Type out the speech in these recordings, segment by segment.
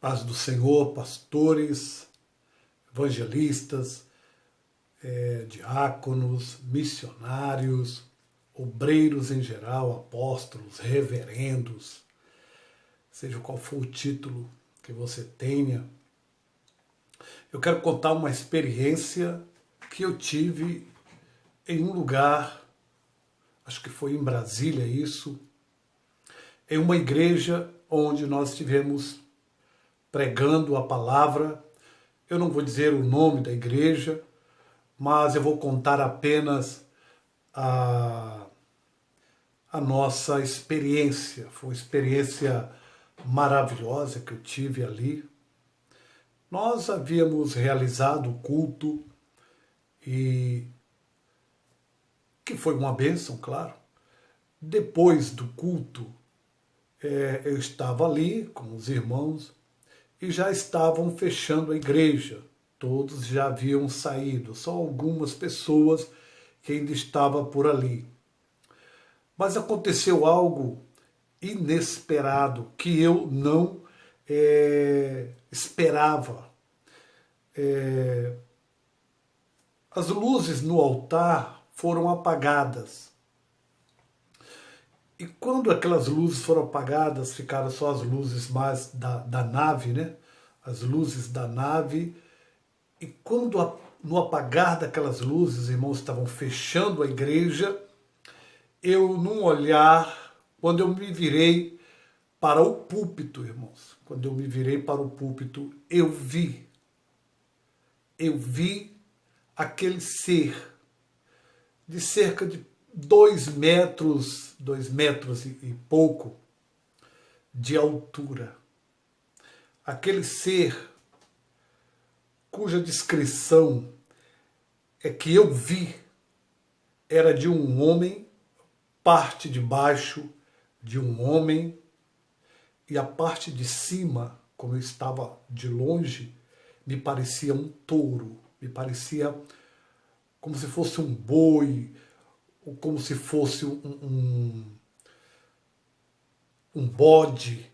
Paz do Senhor, pastores, evangelistas, diáconos, missionários, obreiros em geral, apóstolos, reverendos, seja qual for o título que você tenha. Eu quero contar uma experiência que eu tive em um lugar, acho que foi em Brasília isso, em uma igreja onde nós estivemos pregando a palavra. Eu não vou dizer o nome da igreja, mas eu vou contar apenas a nossa experiência. Foi uma experiência maravilhosa que eu tive ali. Nós havíamos realizado o culto, e que foi uma bênção, claro. Depois do culto, eu estava ali com os irmãos e já estavam fechando a igreja. Todos já haviam saído, só algumas pessoas que ainda estavam por ali. Mas aconteceu algo inesperado que eu não esperava. As luzes no altar foram apagadas. E quando aquelas luzes foram apagadas, ficaram só as luzes mais da nave, né? As luzes da nave. E quando no apagar daquelas luzes, os irmãos estavam fechando a igreja, eu, num olhar, quando eu me virei para o púlpito, irmãos, quando eu me virei para o púlpito, eu vi aquele ser de cerca de 2 metros e pouco de altura. Aquele ser cuja descrição é que eu vi era de um homem, parte de baixo de um homem, e a parte de cima, como eu estava de longe, me parecia um touro, me parecia como se fosse um boi, ou como se fosse um bode.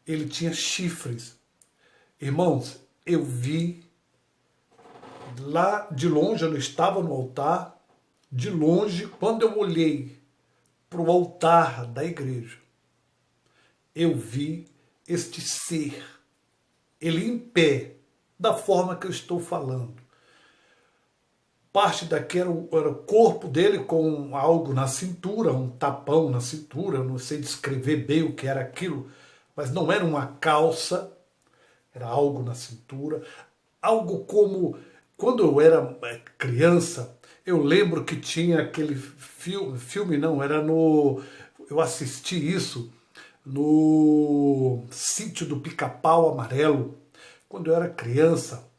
Ele tinha chifres. Irmãos, eu vi lá de longe, eu não estava no altar, de longe, quando eu olhei para o altar da igreja, eu vi este ser, ele em pé, da forma que eu estou falando. Parte daqui era o corpo dele com algo na cintura, um tapão na cintura, eu não sei descrever bem o que era aquilo, mas não era uma calça, era algo na cintura, algo como, quando eu era criança, eu lembro que tinha aquele filme não, eu assisti isso no Sítio do Pica-Pau Amarelo, quando eu era criança.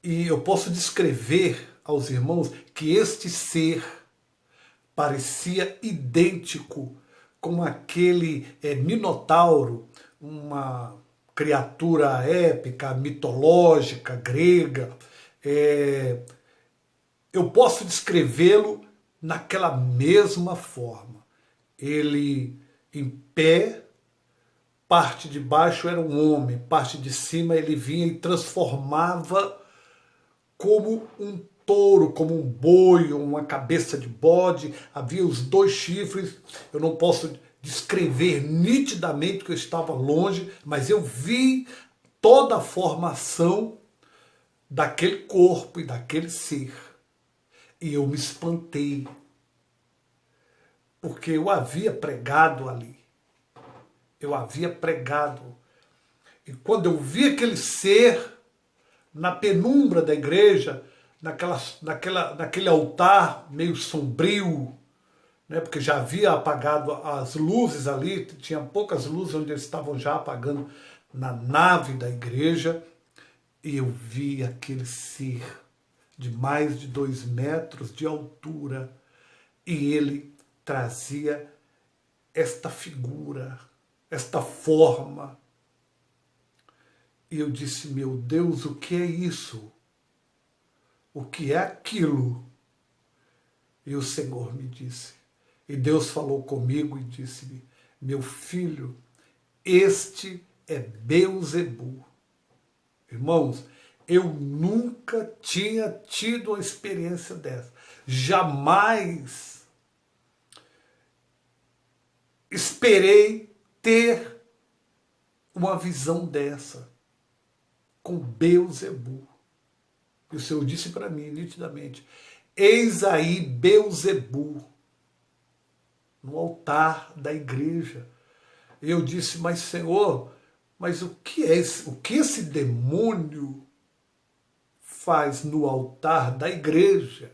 E eu posso descrever aos irmãos que este ser parecia idêntico com aquele minotauro, uma criatura épica, mitológica, grega. Eu posso descrevê-lo naquela mesma forma. Ele em pé, parte de baixo era um homem, parte de cima ele vinha e transformava como um touro, como um boi, uma cabeça de bode, havia os 2 chifres. Eu não posso descrever nitidamente que eu estava longe, mas eu vi toda a formação daquele corpo e daquele ser. E eu me espantei, porque eu havia pregado ali. Eu havia pregado. E quando eu vi aquele ser na penumbra da igreja, naquele altar meio sombrio, né, porque já havia apagado as luzes ali, tinha poucas luzes onde eles estavam já apagando na nave da igreja, e eu vi aquele ser de mais de 2 metros de altura, e ele trazia esta figura, esta forma. E eu disse, meu Deus, o que é isso? O que é aquilo? E o Senhor me disse, e Deus falou comigo e disse-me, meu filho, este é Beelzebul. Irmãos, eu nunca tinha tido uma experiência dessa. Jamais esperei ter uma visão dessa com Beelzebul. E o Senhor disse para mim nitidamente: eis aí Beelzebul no altar da igreja. E eu disse: mas Senhor, mas o que esse demônio faz no altar da igreja?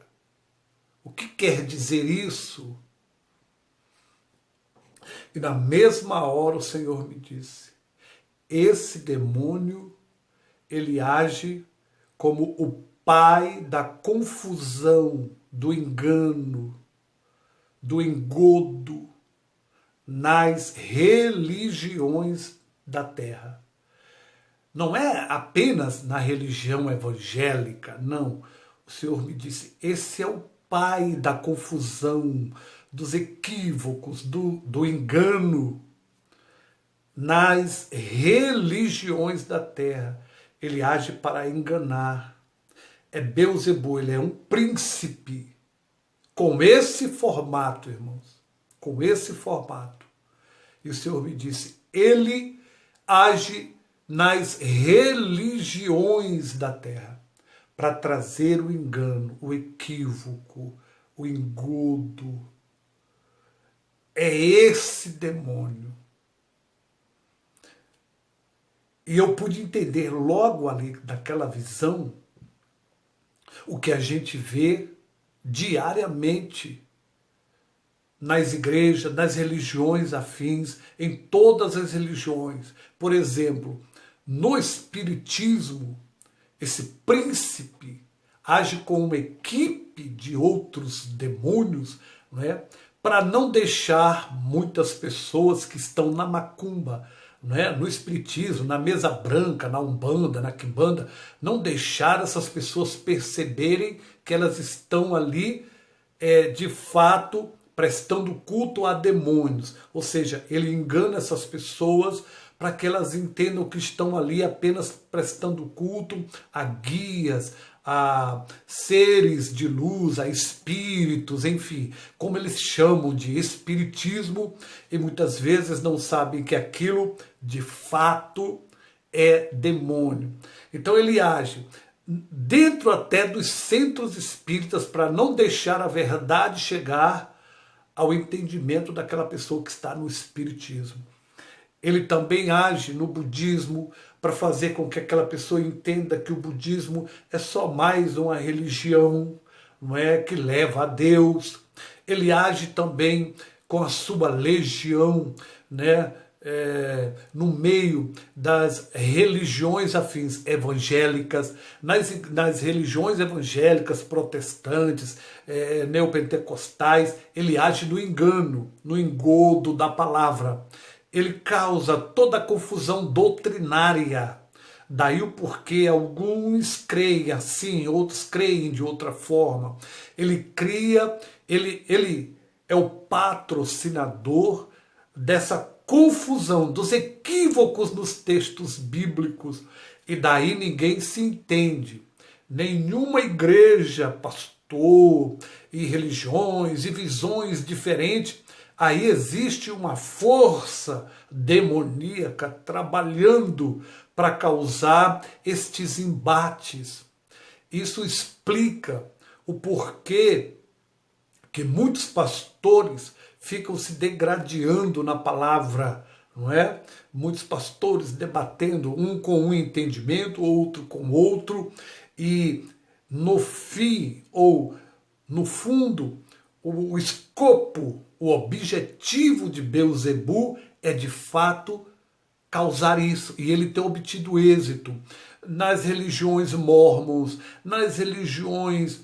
O que quer dizer isso? E na mesma hora o Senhor me disse: esse demônio, ele age como o pai da confusão, do engano, do engodo nas religiões da terra. Não é apenas na religião evangélica, não. O Senhor me disse: esse é o pai da confusão, dos equívocos, do engano nas religiões da terra. Ele age para enganar. É Beelzebul, ele é um príncipe com esse formato, irmãos, com esse formato. E o Senhor me disse: ele age nas religiões da terra para trazer o engano, o equívoco, o engodo. É esse demônio. E eu pude entender logo ali daquela visão o que a gente vê diariamente nas igrejas, nas religiões afins, em todas as religiões. Por exemplo, no Espiritismo, esse príncipe age com uma equipe de outros demônios, não é? Para não deixar muitas pessoas que estão na macumba, não é? No Espiritismo, na mesa branca, na Umbanda, na Quimbanda, não deixar essas pessoas perceberem que elas estão ali, de fato, prestando culto a demônios. Ou seja, ele engana essas pessoas para que elas entendam que estão ali apenas prestando culto a guias, a seres de luz, a espíritos, enfim, como eles chamam de espiritismo, e muitas vezes não sabem que aquilo de fato é demônio. Então ele age dentro até dos centros espíritas para não deixar a verdade chegar ao entendimento daquela pessoa que está no espiritismo. Ele também age no budismo para fazer com que aquela pessoa entenda que o budismo é só mais uma religião, não é, que leva a Deus. Ele age também com a sua legião, né, no meio das religiões afins evangélicas, nas religiões evangélicas, protestantes, neopentecostais. Ele age no engano, no engodo da palavra. Ele causa toda a confusão doutrinária. Daí o porquê alguns creem assim, outros creem de outra forma. Ele é o patrocinador dessa confusão, dos equívocos nos textos bíblicos. E daí ninguém se entende. Nenhuma igreja, pastor, e religiões e visões diferentes. Aí existe uma força demoníaca trabalhando para causar estes embates. Isso explica o porquê que muitos pastores ficam se degradando na palavra, não é? Muitos pastores debatendo, um com um entendimento, outro com outro, e no fim, ou no fundo, o escopo, o objetivo de Beelzebul é de fato causar isso, e ele tem obtido êxito nas religiões mórmons, nas religiões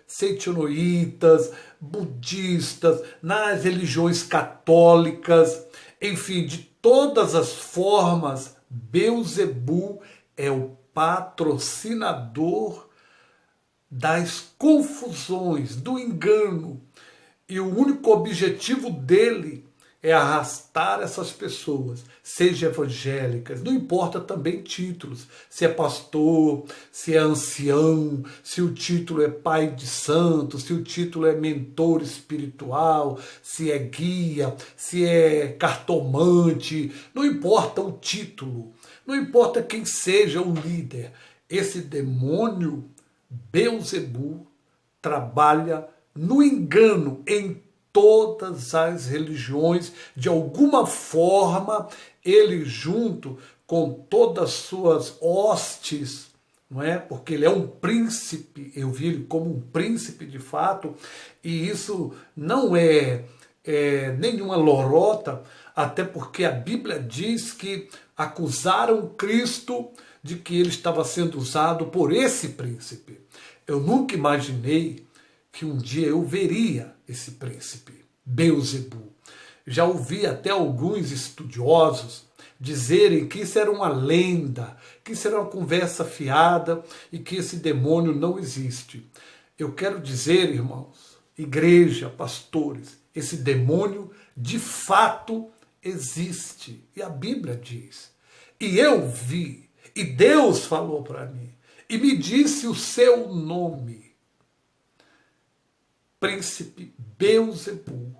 seitonoítas, budistas, nas religiões católicas, enfim, de todas as formas. Beelzebul é o patrocinador das confusões, do engano, e o único objetivo dele é arrastar essas pessoas, seja evangélicas, não importa também títulos, se é pastor, se é ancião, se o título é pai de santo, se o título é mentor espiritual, se é guia, se é cartomante, não importa o título, não importa quem seja o líder, esse demônio Beelzebu trabalha no engano em todas as religiões, de alguma forma, ele junto com todas as suas hostes, não é? Porque ele é um príncipe, eu vi ele como um príncipe de fato, e isso não é nenhuma lorota, até porque a Bíblia diz que acusaram Cristo de que ele estava sendo usado por esse príncipe. Eu nunca imaginei que um dia eu veria esse príncipe, Beelzebu. Já ouvi até alguns estudiosos dizerem que isso era uma lenda, que isso era uma conversa fiada e que esse demônio não existe. Eu quero dizer, irmãos, igreja, pastores, esse demônio de fato existe. E a Bíblia diz. E eu vi, e Deus falou para mim, e me disse o seu nome. Príncipe Beelzebu.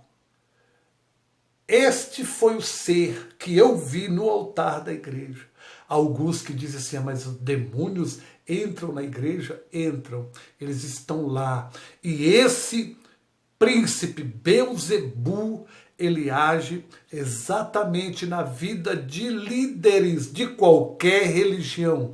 Este foi o ser que eu vi no altar da igreja. Alguns que dizem assim, mas os demônios entram na igreja? Entram, eles estão lá. E esse príncipe Beelzebu, ele age exatamente na vida de líderes de qualquer religião.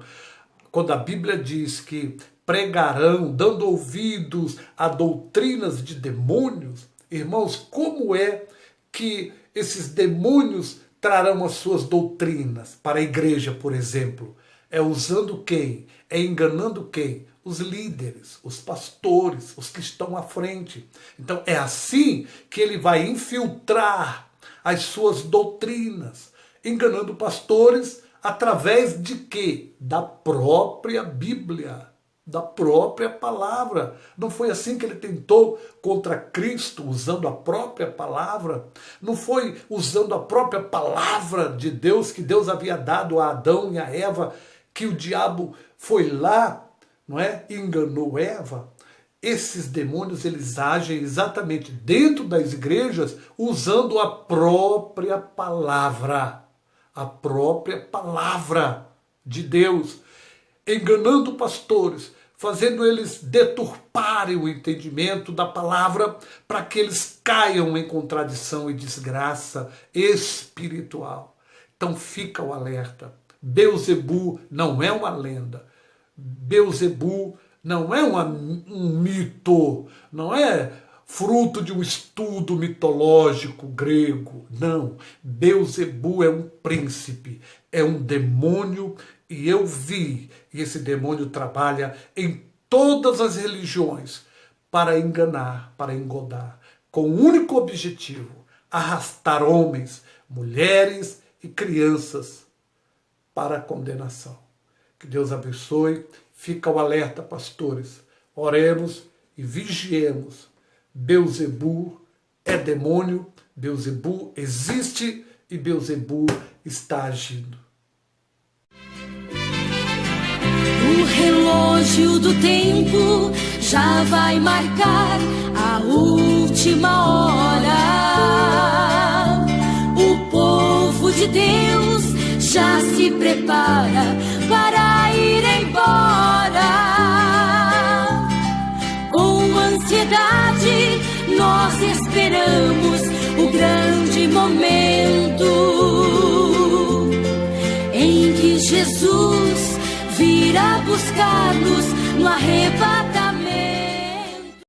Quando a Bíblia diz que pregarão, dando ouvidos a doutrinas de demônios, irmãos, como é que esses demônios trarão as suas doutrinas para a igreja, por exemplo? É usando quem? É enganando quem? Os líderes, os pastores, os que estão à frente. Então é assim que ele vai infiltrar as suas doutrinas, enganando pastores através de quê? Da própria Bíblia, da própria palavra. Não foi assim que ele tentou contra Cristo, usando a própria palavra? Não foi usando a própria palavra de Deus, que Deus havia dado a Adão e a Eva, que o diabo foi lá, não é? E enganou Eva? Esses demônios, eles agem exatamente dentro das igrejas, usando a própria palavra de Deus, enganando pastores, fazendo eles deturparem o entendimento da palavra para que eles caiam em contradição e desgraça espiritual. Então fica o alerta. Beelzebu não é uma lenda. Beelzebu não é um mito, não é fruto de um estudo mitológico grego. Não, Beelzebu é um príncipe, é um demônio. E eu vi, e esse demônio trabalha em todas as religiões para enganar, para engodar, com o único objetivo, arrastar homens, mulheres e crianças para a condenação. Que Deus abençoe, fica o alerta, pastores, oremos e vigiemos. Beelzebu é demônio, Beelzebu existe e Beelzebu está agindo. O relógio do tempo já vai marcar a última hora. O povo de Deus já se prepara para ir embora. Com ansiedade nós esperamos o grande momento em que Jesus virá buscar-nos no arrebatamento.